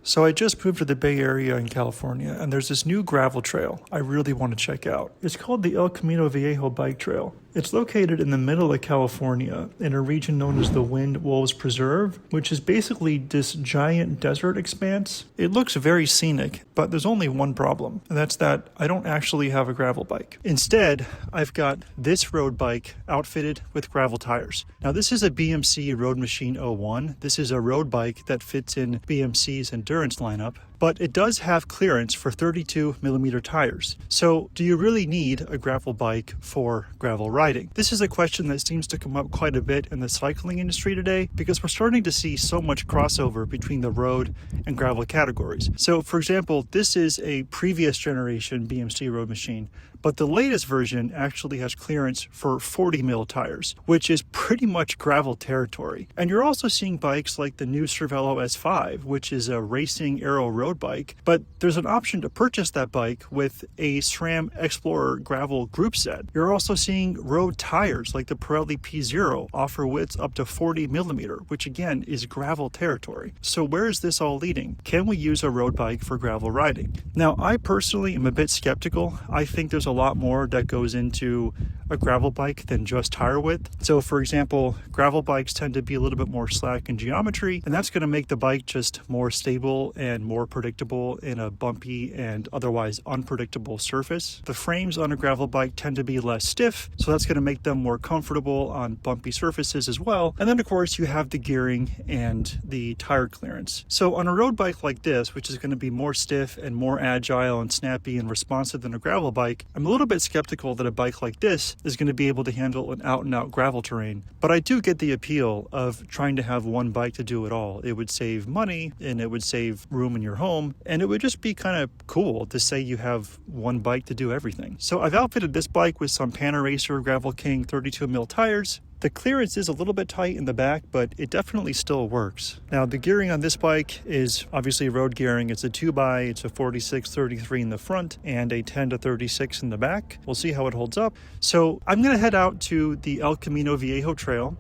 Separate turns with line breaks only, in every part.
So I just moved to the Bay Area in California, and there's this new gravel trail I really want to check out. It's called the El Camino Viejo Bike Trail. It's located in the middle of California in a region known as the Wind Wolves Preserve, which is basically this giant desert expanse. It looks very scenic, but there's only one problem, and that's that I don't actually have a gravel bike. Instead, I've got this road bike outfitted with gravel tires. Now, this is a BMC Road Machine 01. This is a road bike that fits in BMC's endurance lineup, but it does have clearance for 32 millimeter tires. So do you really need a gravel bike for gravel riding? This is a question that seems to come up quite a bit in the cycling industry today because we're starting to see so much crossover between the road and gravel categories. So for example, this is a previous generation BMC road machine, but the latest version actually has clearance for 40 mil tires, which is pretty much gravel territory. And you're also seeing bikes like the new Cervelo S5, which is a racing aero road bike, but there's an option to purchase that bike with a SRAM Explorer gravel group set. You're also seeing road tires like the Pirelli P0 offer widths up to 40 millimeter, which again is gravel territory. So where is this all leading? Can we use a road bike for gravel riding? Now, I personally am a bit skeptical. I think there's a lot more that goes into a gravel bike than just tire width. So for example, gravel bikes tend to be a little bit more slack in geometry, and that's going to make the bike just more stable and more predictable in a bumpy and otherwise unpredictable surface. The frames on a gravel bike tend to be less stiff, so that's going to make them more comfortable on bumpy surfaces as well. And then of course you have the gearing and the tire clearance. So on a road bike like this, which is going to be more stiff and more agile and snappy and responsive than a gravel bike, I'm a little bit skeptical that a bike like this is going to be able to handle an out-and-out gravel terrain. But I do get the appeal of trying to have one bike to do it all. It would save money and it would save room in your home, and it would just be kind of cool to say you have one bike to do everything. So I've outfitted this bike with some Panaracer Gravel King 32 mil tires. The clearance is a little bit tight in the back, but it definitely still works. Now, the gearing on this bike is obviously road gearing. It's a 2x, it's a 46-33 in the front and a 10-36 in the back. We'll see how it holds up. So I'm going to head out to the El Camino Viejo Trail,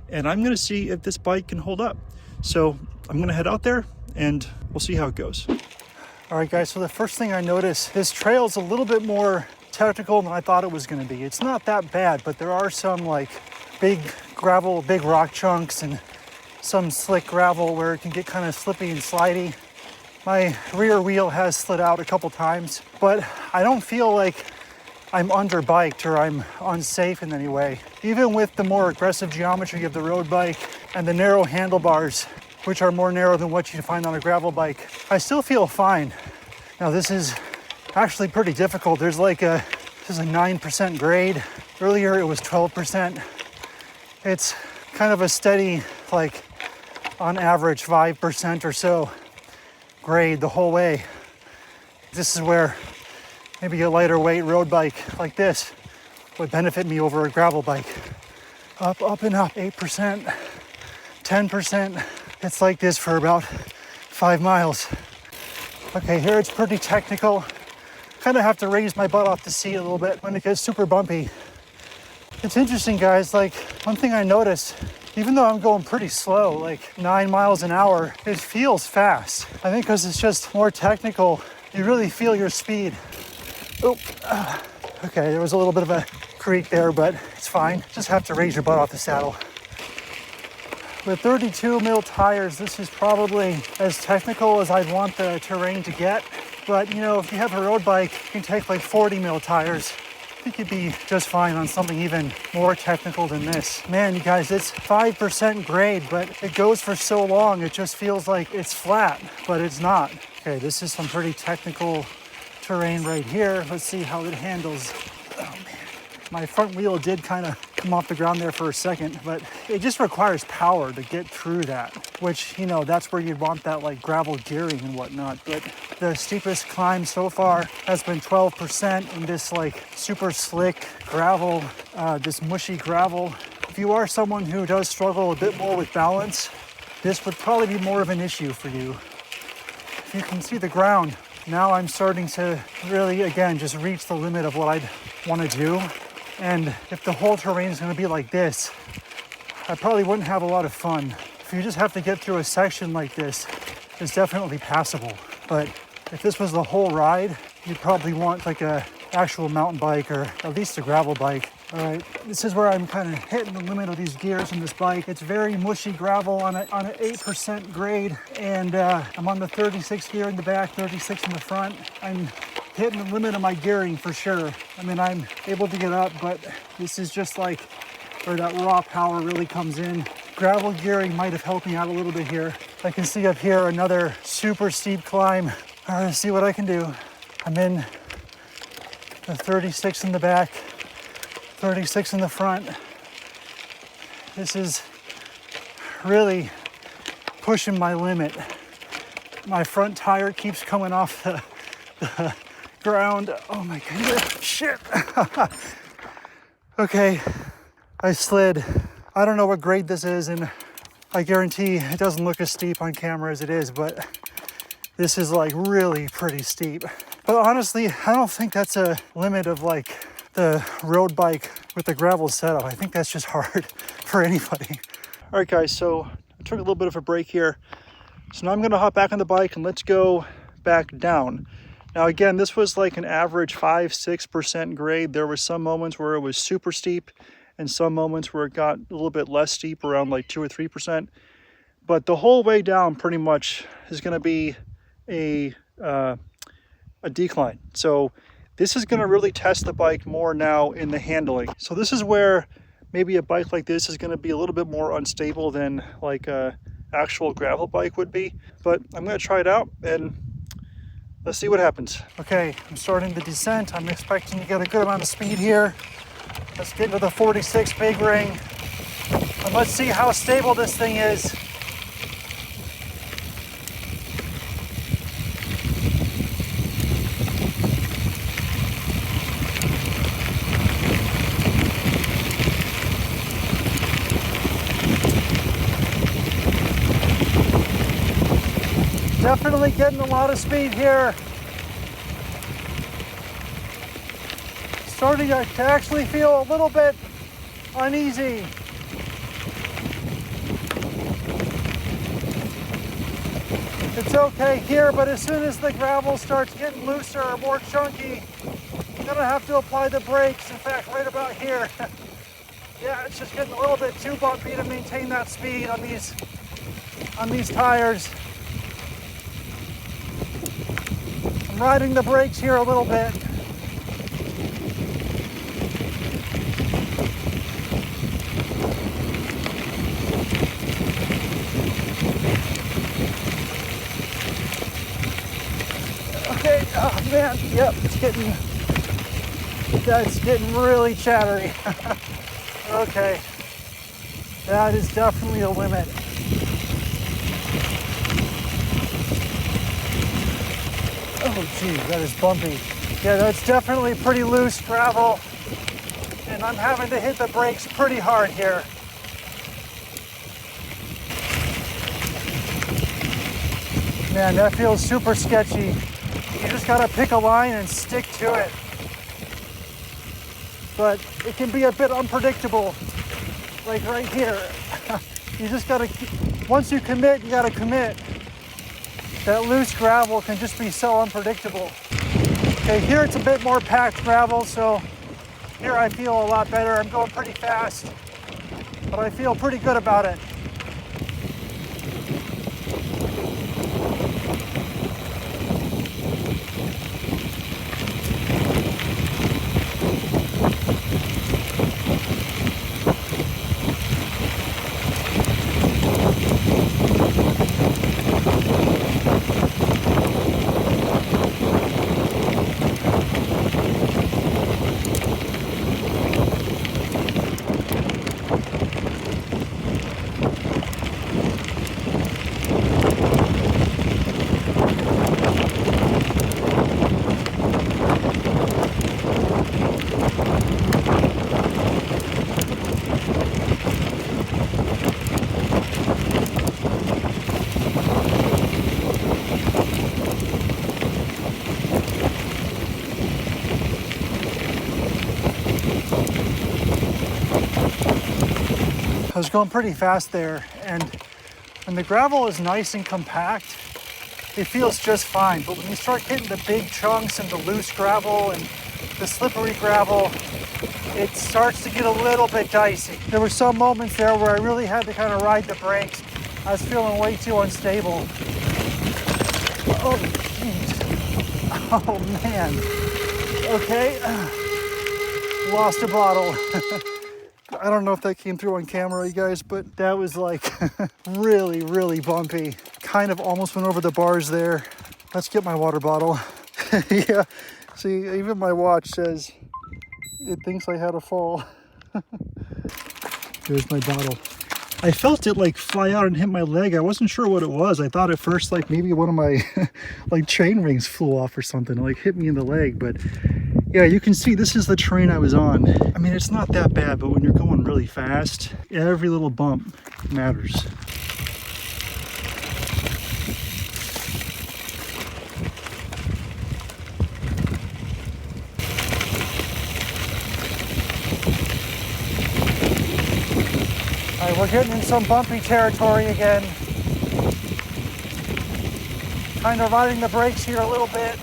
and I'm going to see if this bike can hold up. So I'm going to head out there, and we'll see how it goes. All right, guys, so the first thing I noticed, this trail is a little bit more technical than I thought it was going to be. It's not that bad, but there are some like big gravel, big rock chunks and some slick gravel where it can get kind of slippy and slidey. My rear wheel has slid out a couple times, but I don't feel like I'm underbiked or I'm unsafe in any way. Even with the more aggressive geometry of the road bike and the narrow handlebars, which are more narrow than what you find on a gravel bike, I still feel fine. Now this is actually pretty difficult. This is a 9% grade. Earlier it was 12%. It's kind of a steady, like on average 5% or so grade the whole way. This is where maybe a lighter weight road bike like this would benefit me over a gravel bike. Up and up, 8%, 10%. It's like this for about 5 miles. Okay, here it's pretty technical. Kind of have to raise my butt off the seat a little bit when it gets super bumpy. It's interesting, guys, like one thing I noticed, even though I'm going pretty slow, like 9 miles an hour, it feels fast. I think because it's just more technical, you really feel your speed. Oh, okay, there was a little bit of a creak there, but it's fine. Just have to raise your butt off the saddle. With 32 mil tires, this is probably as technical as I'd want the terrain to get. But you know, if you have a road bike, you can take like 40 mil tires. I think you'd be just fine on something even more technical than this. Man, you guys, it's 5% grade, but it goes for so long, it just feels like it's flat, but it's not. Okay, this is some pretty technical terrain right here. Let's see how it handles. Oh man, my front wheel did kind of come off the ground there for a second, but it just requires power to get through that, which, you know, that's where you'd want that like gravel gearing and whatnot. But the steepest climb so far has been 12% in this like super slick gravel, this mushy gravel. If you are someone who does struggle a bit more with balance, this would probably be more of an issue for you. If you can see the ground, now I'm starting to really, again, just reach the limit of what I'd want to do. And if the whole terrain is going to be like this, I probably wouldn't have a lot of fun. If you just have to get through a section like this,
is definitely passable. But if this was the whole ride, you'd probably want like a actual mountain bike or at least a gravel bike. All right, this is where I'm kind of hitting the limit of these gears in this bike. It's very mushy gravel on an 8% grade, and I'm on the 36 gear in the back, 36 in the front. I'm hitting the limit of my gearing for sure. I mean, I'm able to get up, but this is just like where that raw power really comes in. Gravel gearing might have helped me out a little bit here. I can see up here another super steep climb. All right, let's see what I can do. I'm in the 36 in the back, 36 in the front. This is really pushing my limit. My front tire keeps coming off the ground. Oh my goodness, shit. Okay, I slid. I don't know what grade this is, and I guarantee it doesn't look as steep on camera as it is, but this is like really pretty steep. But honestly, I don't think that's a limit of like the road bike with the gravel setup. I think that's just hard for anybody. All right, guys, so I took a little bit of a break here. So now I'm gonna hop back on the bike and let's go back down. Now again, this was like an average 5-6% grade. There were some moments where it was super steep and some moments where it got a little bit less steep, around like 2 or 3%. But the whole way down pretty much is gonna be a decline. So this is going to really test the bike more now in the handling. So this is where maybe a bike like this is going to be a little bit more unstable than like a actual gravel bike would be. But I'm going to try it out and let's see what happens. Okay, I'm starting the descent. I'm expecting to get a good amount of speed here. Let's get into the 46 big ring and let's see how stable this thing is. Definitely getting a lot of speed here. Starting to actually feel a little bit uneasy. It's okay here, but as soon as the gravel starts getting looser or more chunky, I'm gonna have to apply the brakes. In fact, right about here. Yeah, it's just getting a little bit too bumpy to maintain that speed on these tires. I'm riding the brakes here a little bit. Okay, oh man, yep, that's getting really chattery. Okay, that is definitely a limit. Oh gee, that is bumpy. Yeah, that's definitely pretty loose gravel, and I'm having to hit the brakes pretty hard here. Man, that feels super sketchy. You just gotta pick a line and stick to it. But it can be a bit unpredictable, like right here. You just gotta, once you commit, you gotta commit. That loose gravel can just be so unpredictable. Okay, here it's a bit more packed gravel, so here I feel a lot better. I'm going pretty fast, but I feel pretty good about it. I was going pretty fast there, and when the gravel is nice and compact, it feels just fine. But when you start hitting the big chunks and the loose gravel and the slippery gravel, it starts to get a little bit dicey. There were some moments there where I really had to kind of ride the brakes. I was feeling way too unstable. Oh, jeez. Oh, man. Okay. Lost a bottle. I don't know if that came through on camera, you guys, but that was like really, really bumpy. Kind of almost went over the bars there. Let's get my water bottle. Yeah, see, even my watch says it thinks I had a fall. Here's my bottle. I felt it like fly out and hit my leg. I wasn't sure what it was. I thought at first like maybe one of my like chain rings flew off or something, like hit me in the leg. But yeah, you can see this is the terrain I was on. I mean, it's not that bad, but when you're going really fast, every little bump matters. All right, we're getting in some bumpy territory again. Kind of riding the brakes here a little bit.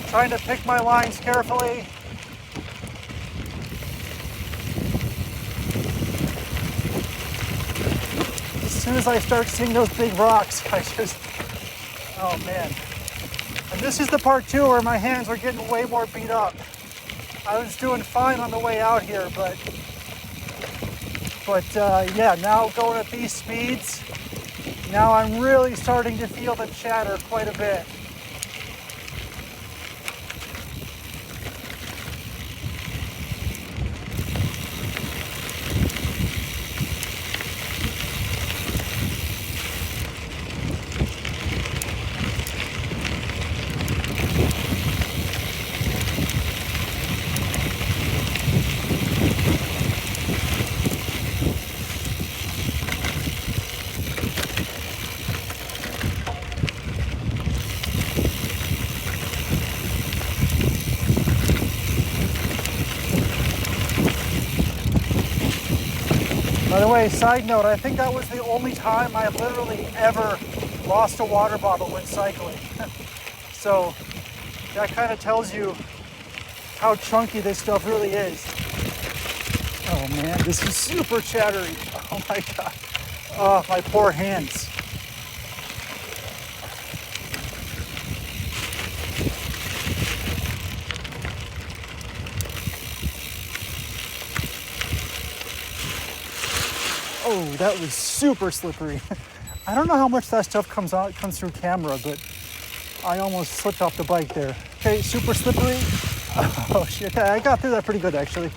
Trying to pick my lines carefully. As soon as I start seeing those big rocks, oh man. And this is the part too where my hands are getting way more beat up. I was doing fine on the way out here, but yeah, now going at these speeds, now I'm really starting to feel the chatter quite a bit. By the way, side note, I think that was the only time I literally ever lost a water bottle when cycling. So that kind of tells you how chunky this stuff really is. Oh man, this is super chattery. Oh my God. Oh, my poor hands. Oh, that was super slippery. I don't know how much that stuff comes through camera, but I almost slipped off the bike there. Okay, super slippery. Oh shit, I got through that pretty good actually.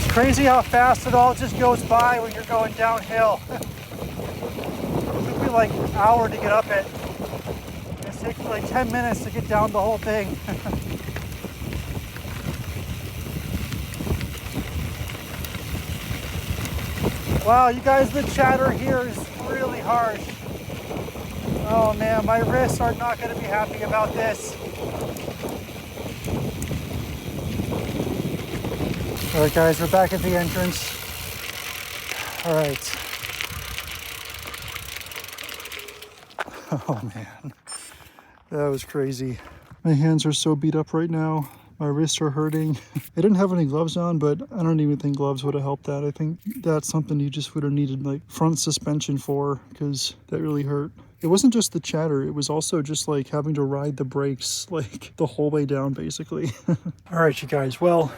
Crazy how fast it all just goes by when you're going downhill. It took me like an hour to get up it. It's taking me like 10 minutes to get down the whole thing. Wow, you guys, the chatter here is really harsh. Oh man, my wrists are not going to be happy about this. All right, guys, we're back at the entrance. All right. Oh, man. That was crazy. My hands are so beat up right now. My wrists are hurting. I didn't have any gloves on, but I don't even think gloves would have helped that. I think that's something you just would have needed like front suspension for, because that really hurt. It wasn't just the chatter. It was also just like having to ride the brakes like the whole way down, basically. All right, you guys. Well,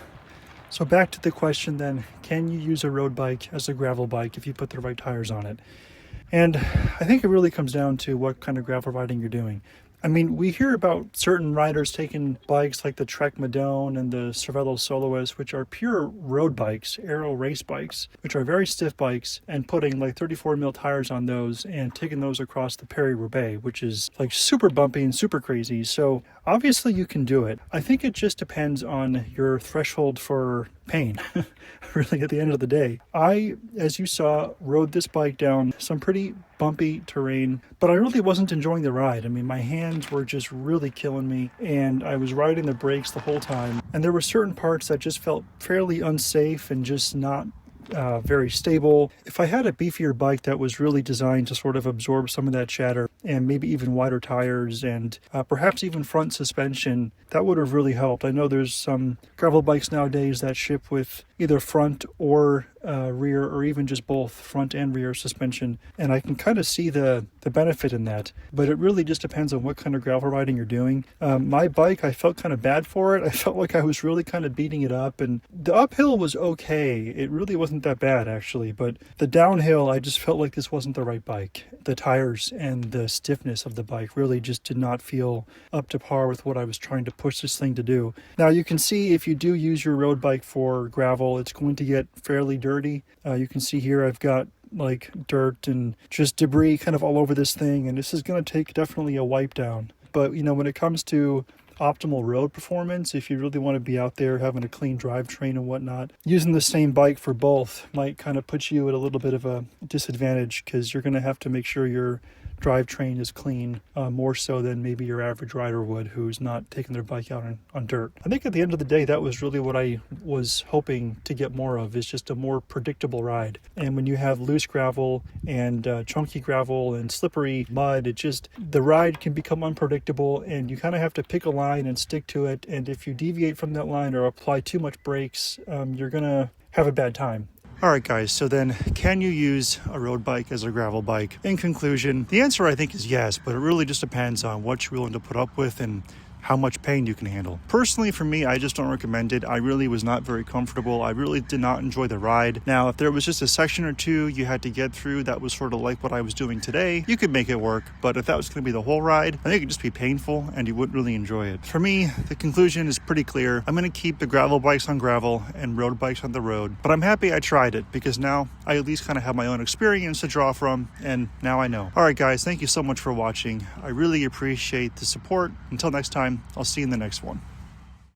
so back to the question then, can you use a road bike as a gravel bike if you put the right tires on it? And I think it really comes down to what kind of gravel riding you're doing.
I mean, we hear about certain riders taking bikes like the Trek Madone and the Cervelo Soloist, which are pure road bikes, aero race bikes, which are very stiff bikes, and putting like 34 mil tires on those and taking those across the Paris-Roubaix, which is like super bumpy and super crazy. So obviously you can do it. I think it just depends on your threshold for pain, really, at the end of the day. I, as you saw, rode this bike down some pretty bumpy terrain, but I really wasn't enjoying the ride. I mean, my hands were just really killing me, and I was riding the brakes the whole time. And there were certain parts that just felt fairly unsafe and just not very stable. If I had a beefier bike that was really designed to sort of absorb some of that chatter, and maybe even wider tires and perhaps even front suspension, that would have really helped. I know there's some gravel bikes nowadays that ship with either front or rear, or even just both front and rear suspension, and I can kind of see the benefit in that, but it really just depends on what kind of gravel riding you're doing. My bike, I felt kind of bad for it. I felt like I was really kind of beating it up, and the uphill was okay. It really wasn't that bad, actually, but the downhill, I just felt like this wasn't the right bike. The tires and the stiffness of the bike really just did not feel up to par with what I was trying to push this thing to do. Now, you can see if you do use your road bike for gravel, it's going to get fairly dirty. You can see here I've got like dirt and just debris kind of all over this thing, and this is going to take definitely a wipe down. But you know, when it comes to optimal road performance, if you really want to be out there having a clean drivetrain and whatnot, using the same bike for both might kind of put you at a little bit of a disadvantage, because you're going to have to make sure your drivetrain is clean, more so than maybe your average rider would, who's not taking their bike out on dirt. I think at the end of the day, that was really what I was hoping to get more of, is just a more predictable ride. And when you have loose gravel and chunky gravel and slippery mud, the ride can become unpredictable, and you kind of have to pick a line and stick to it. And if you deviate from that line or apply too much brakes, you're gonna have a bad time. All right, guys, so then can you use a road bike as a gravel bike? In conclusion, the answer I think is yes, but it really just depends on what you're willing to put up with and how much pain you can handle. Personally, for me, I just don't recommend it. I really was not very comfortable. I really did not enjoy the ride. Now, if there was just a section or two you had to get through that was sort of like what I was doing today, you could make it work. But if that was going to be the whole ride, I think it'd just be painful and you wouldn't really enjoy it. For me, the conclusion is pretty clear. I'm going to keep the gravel bikes on gravel and road bikes on the road. But I'm happy I tried it, because now I at least kind of have my own experience to draw from, and now I know. All right, guys, thank you so much for watching. I really appreciate the support. Until next time, I'll see you in the next one.